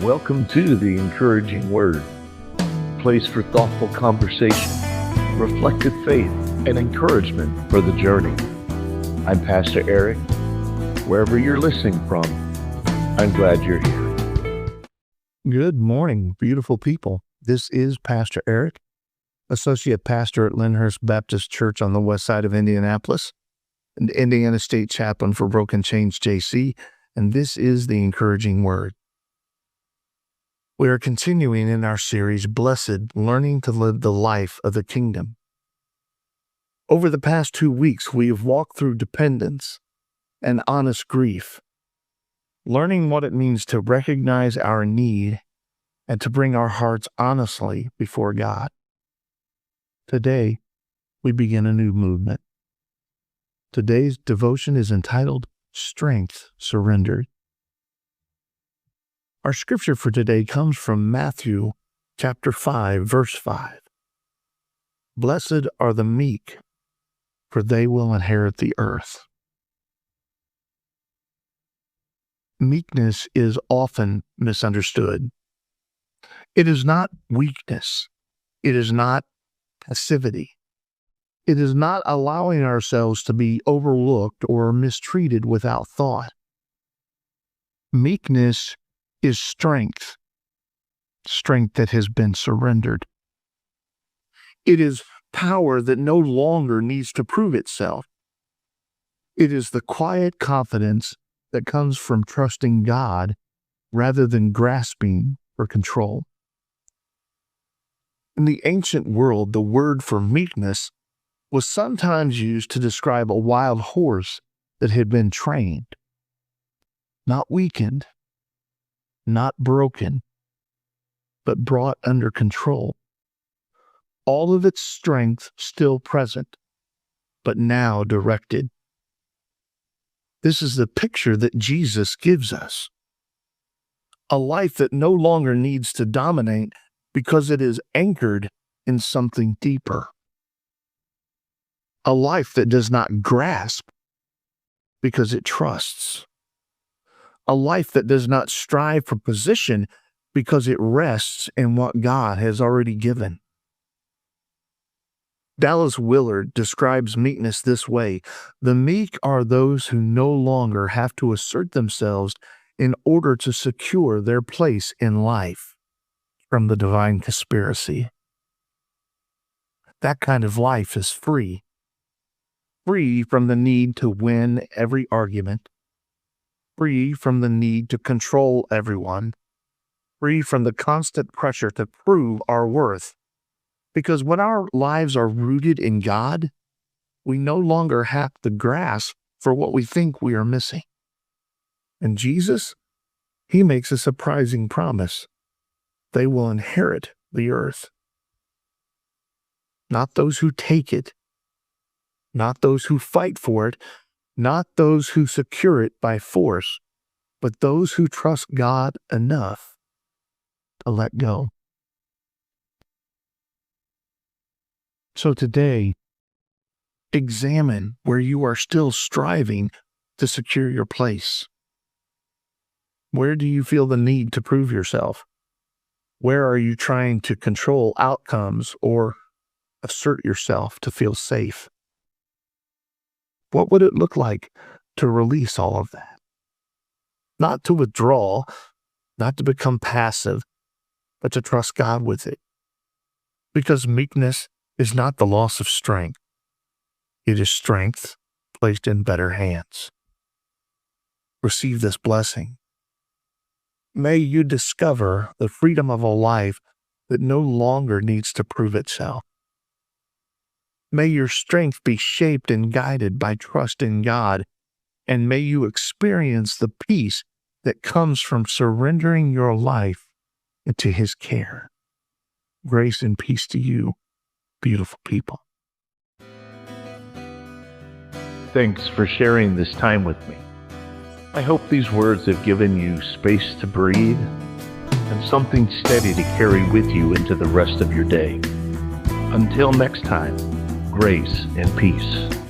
Welcome to the Encouraging Word, a place for thoughtful conversation, reflective faith, and encouragement for the journey. I'm Pastor Eric. Wherever you're listening from, I'm glad you're here. Good morning, beautiful people. This is Pastor Eric, Associate Pastor at Lyndhurst Baptist Church on the west side of Indianapolis, and Indiana State Chaplain for Broken Chains JC, and this is the Encouraging Word. We are continuing in our series, Blessed, Learning to Live the Life of the Kingdom. Over the past 2 weeks, we have walked through dependence and honest grief, learning what it means to recognize our need and to bring our hearts honestly before God. Today, we begin a new movement. Today's devotion is entitled, Strength Surrendered. Our scripture for today comes from Matthew chapter 5, verse 5. Blessed are the meek, for they will inherit the earth. Meekness is often misunderstood. It is not weakness. It is not passivity. It is not allowing ourselves to be overlooked or mistreated without thought. Meekness is strength that has been surrendered. It is power that no longer needs to prove itself. It is the quiet confidence that comes from trusting God rather than grasping for control. In the ancient world, the word for meekness was sometimes used to describe a wild horse that had been trained, not weakened, not broken, but brought under control. All of its strength still present, but now directed. This is the picture that Jesus gives us. A life that no longer needs to dominate because it is anchored in something deeper. A life that does not grasp because it trusts. A life that does not strive for position because it rests in what God has already given. Dallas Willard describes meekness this way: the meek are those who no longer have to assert themselves in order to secure their place in life from the divine conspiracy. That kind of life is free. Free from the need to win every argument. Free from the need to control everyone. Free from the constant pressure to prove our worth. Because when our lives are rooted in God, we no longer have to grasp for what we think we are missing. And Jesus, he makes a surprising promise. They will inherit the earth. Not those who take it, not those who fight for it, not those who secure it by force, but those who trust God enough to let go. So today, examine where you are still striving to secure your place. Where do you feel the need to prove yourself? Where are you trying to control outcomes or assert yourself to feel safe? What would it look like to release all of that? Not to withdraw, not to become passive, but to trust God with it. Because meekness is not the loss of strength. It is strength placed in better hands. Receive this blessing. May you discover the freedom of a life that no longer needs to prove itself. May your strength be shaped and guided by trust in God, and may you experience the peace that comes from surrendering your life into His care. Grace and peace to you, beautiful people. Thanks for sharing this time with me. I hope these words have given you space to breathe and something steady to carry with you into the rest of your day. Until next time, grace and peace.